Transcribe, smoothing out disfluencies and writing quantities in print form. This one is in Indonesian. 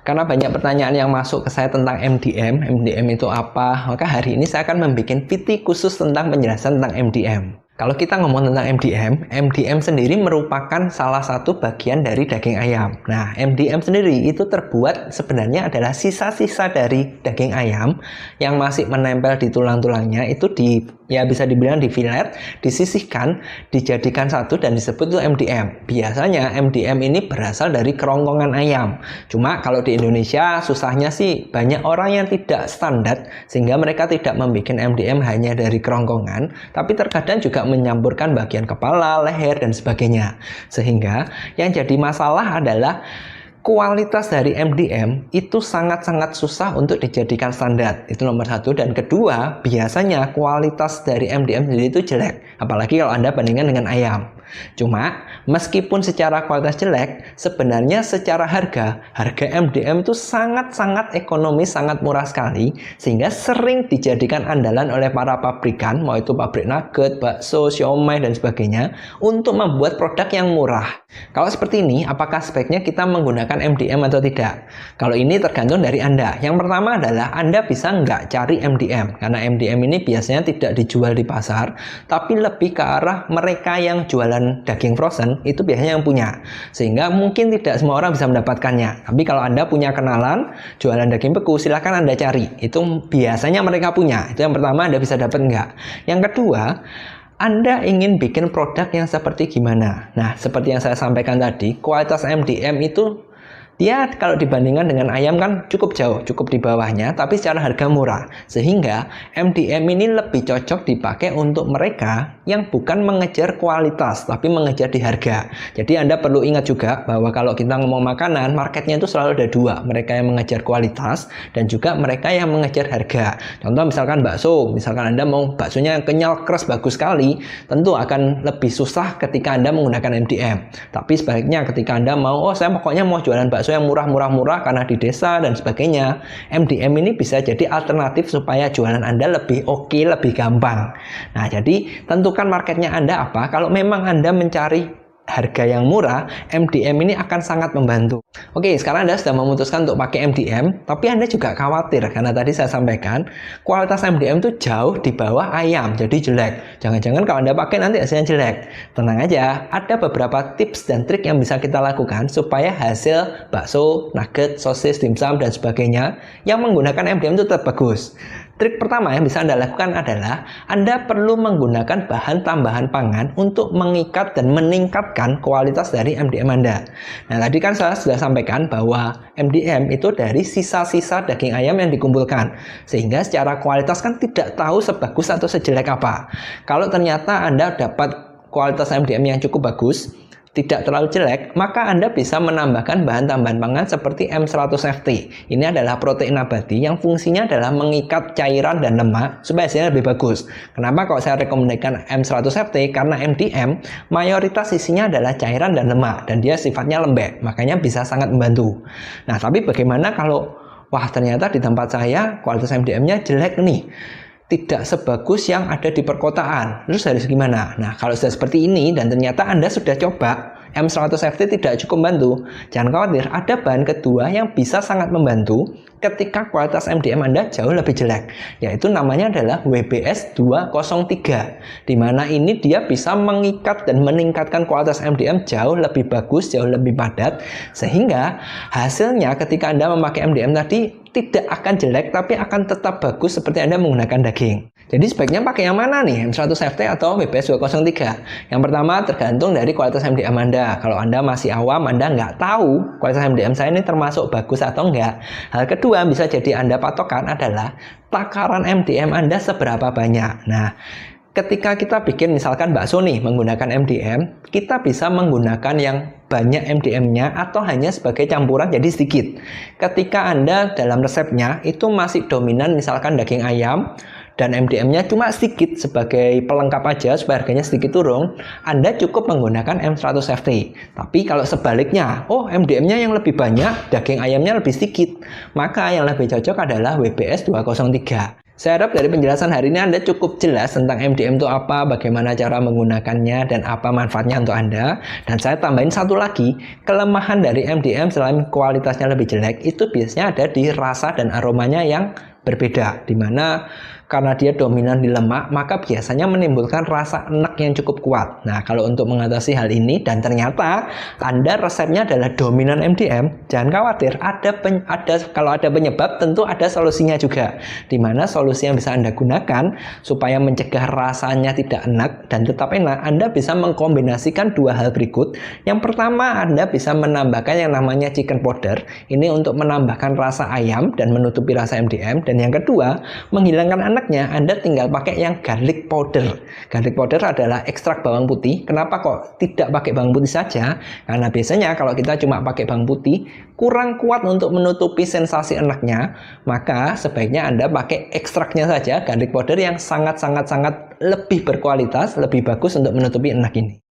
Karena banyak pertanyaan yang masuk ke saya tentang MDM. MDM itu apa? Maka hari ini saya akan membuat video khusus tentang penjelasan tentang MDM. Kalau kita ngomong tentang MDM, MDM sendiri merupakan salah satu bagian dari daging ayam. Nah, MDM sendiri itu terbuat sebenarnya adalah sisa-sisa dari daging ayam yang masih menempel di tulang-tulangnya, itu ya bisa dibilang di fillet, disisihkan, dijadikan satu dan disebut itu MDM. Biasanya MDM ini berasal dari kerongkongan ayam. Cuma kalau di Indonesia susahnya sih banyak orang yang tidak standar sehingga mereka tidak membuat MDM hanya dari kerongkongan, tapi terkadang juga menyampurkan bagian kepala, leher, dan sebagainya. Sehingga yang jadi masalah adalah kualitas dari MDM itu sangat-sangat susah untuk dijadikan standar. Itu nomor satu. Dan kedua, biasanya kualitas dari MDM sendiri itu jelek. Apalagi kalau Anda bandingkan dengan ayam. Cuma meskipun secara kualitas jelek, sebenarnya secara harga MDM itu sangat-sangat ekonomis, sangat murah sekali, sehingga sering dijadikan andalan oleh para pabrikan, mau itu pabrik nugget, bakso, siomay, dan sebagainya, untuk membuat produk yang murah. Kalau seperti ini, apakah sebaiknya kita menggunakan MDM atau tidak? Kalau ini tergantung dari Anda. Yang pertama adalah Anda bisa nggak cari MDM, karena MDM ini biasanya tidak dijual di pasar, tapi lebih ke arah mereka yang jualan daging frozen itu biasanya yang punya, sehingga mungkin tidak semua orang bisa mendapatkannya. Tapi kalau Anda punya kenalan jualan daging beku, silahkan Anda cari, itu biasanya mereka punya. Itu yang pertama, Anda bisa dapat nggak. Yang kedua, Anda ingin bikin produk yang seperti gimana? Nah, seperti yang saya sampaikan tadi, kualitas MDM itu dia kalau dibandingkan dengan ayam kan cukup jauh, cukup di bawahnya, tapi secara harga murah. Sehingga MDM ini lebih cocok dipakai untuk mereka yang bukan mengejar kualitas, tapi mengejar di harga. Jadi Anda perlu ingat juga bahwa kalau kita ngomong makanan, marketnya itu selalu ada dua. Mereka yang mengejar kualitas dan juga mereka yang mengejar harga. Contoh misalkan bakso, misalkan Anda mau baksonya kenyal, keras, bagus sekali, tentu akan lebih susah ketika Anda menggunakan MDM. Tapi sebaliknya ketika Anda mau, saya pokoknya mau jualan bakso yang murah karena di desa dan sebagainya, MDM ini bisa jadi alternatif supaya jualan Anda lebih oke, lebih gampang. Nah, jadi tentukan marketnya Anda apa. Kalau memang Anda mencari harga yang murah, MDM ini akan sangat membantu. Oke, sekarang Anda sudah memutuskan untuk pakai MDM, tapi Anda juga khawatir karena tadi saya sampaikan kualitas MDM itu jauh di bawah ayam, jadi jelek. Jangan-jangan kalau Anda pakai nanti hasilnya jelek. Tenang aja, ada beberapa tips dan trik yang bisa kita lakukan supaya hasil bakso, nugget, sosis, dimsum, dan sebagainya yang menggunakan MDM itu tetap bagus. Trik pertama yang bisa Anda lakukan adalah Anda perlu menggunakan bahan tambahan pangan untuk mengikat dan meningkatkan kualitas dari MDM Anda. Nah, tadi kan saya sudah sampaikan bahwa MDM itu dari sisa-sisa daging ayam yang dikumpulkan. Sehingga secara kualitas kan tidak tahu sebagus atau sejelek apa. Kalau ternyata Anda dapat kualitas MDM yang cukup bagus, tidak terlalu jelek, maka Anda bisa menambahkan bahan tambahan pangan seperti M100FT. Ini adalah protein nabati yang fungsinya adalah mengikat cairan dan lemak supaya hasilnya lebih bagus. Kenapa kalau saya rekomendasikan M100FT? Karena MDM mayoritas isinya adalah cairan dan lemak dan dia sifatnya lembek, makanya bisa sangat membantu. Nah, tapi bagaimana kalau ternyata di tempat saya kualitas MDM-nya jelek nih, tidak sebagus yang ada di perkotaan. Terus harus gimana? Nah, kalau sudah seperti ini dan ternyata Anda sudah coba M100FT tidak cukup membantu, jangan khawatir, ada bahan kedua yang bisa sangat membantu ketika kualitas MDM Anda jauh lebih jelek, yaitu namanya adalah WBS 203, di mana ini dia bisa mengikat dan meningkatkan kualitas MDM jauh lebih bagus, jauh lebih padat, sehingga hasilnya ketika Anda memakai MDM tadi tidak akan jelek, tapi akan tetap bagus seperti Anda menggunakan daging. Jadi sebaiknya pakai yang mana nih, M100FT atau WBS 203? Yang pertama tergantung dari kualitas MDM Anda. Kalau Anda masih awam, Anda nggak tahu kualitas MDM saya ini termasuk bagus atau enggak. Hal kedua bisa jadi Anda patokan adalah takaran MDM Anda seberapa banyak. Nah, ketika kita bikin misalkan bakso nih menggunakan MDM, kita bisa menggunakan yang banyak MDM-nya atau hanya sebagai campuran jadi sedikit. Ketika Anda dalam resepnya itu masih dominan misalkan daging ayam dan MDM-nya cuma sedikit sebagai pelengkap aja supaya harganya sedikit turun, Anda cukup menggunakan M100FT. Tapi kalau sebaliknya, MDM-nya yang lebih banyak, daging ayamnya lebih sedikit, maka yang lebih cocok adalah WBS 203. Saya harap dari penjelasan hari ini Anda cukup jelas tentang MDM itu apa, bagaimana cara menggunakannya, dan apa manfaatnya untuk Anda. Dan saya tambahin satu lagi, kelemahan dari MDM selain kualitasnya lebih jelek, itu biasanya ada di rasa dan aromanya yang berbeda, dimana karena dia dominan di lemak, maka biasanya menimbulkan rasa enek yang cukup kuat. Nah, kalau untuk mengatasi hal ini, dan ternyata Anda resepnya adalah dominan MDM, jangan khawatir, kalau ada penyebab, tentu ada solusinya juga, dimana solusi yang bisa Anda gunakan supaya mencegah rasanya tidak enak dan tetap enak, Anda bisa mengkombinasikan dua hal berikut. Yang pertama, Anda bisa menambahkan yang namanya chicken powder, ini untuk menambahkan rasa ayam dan menutupi rasa MDM. Dan yang kedua, menghilangkan enaknya, Anda tinggal pakai yang garlic powder. Garlic powder adalah ekstrak bawang putih. Kenapa kok tidak pakai bawang putih saja? Karena biasanya kalau kita cuma pakai bawang putih, kurang kuat untuk menutupi sensasi enaknya, maka sebaiknya Anda pakai ekstraknya saja, garlic powder yang sangat lebih berkualitas, lebih bagus untuk menutupi enak ini.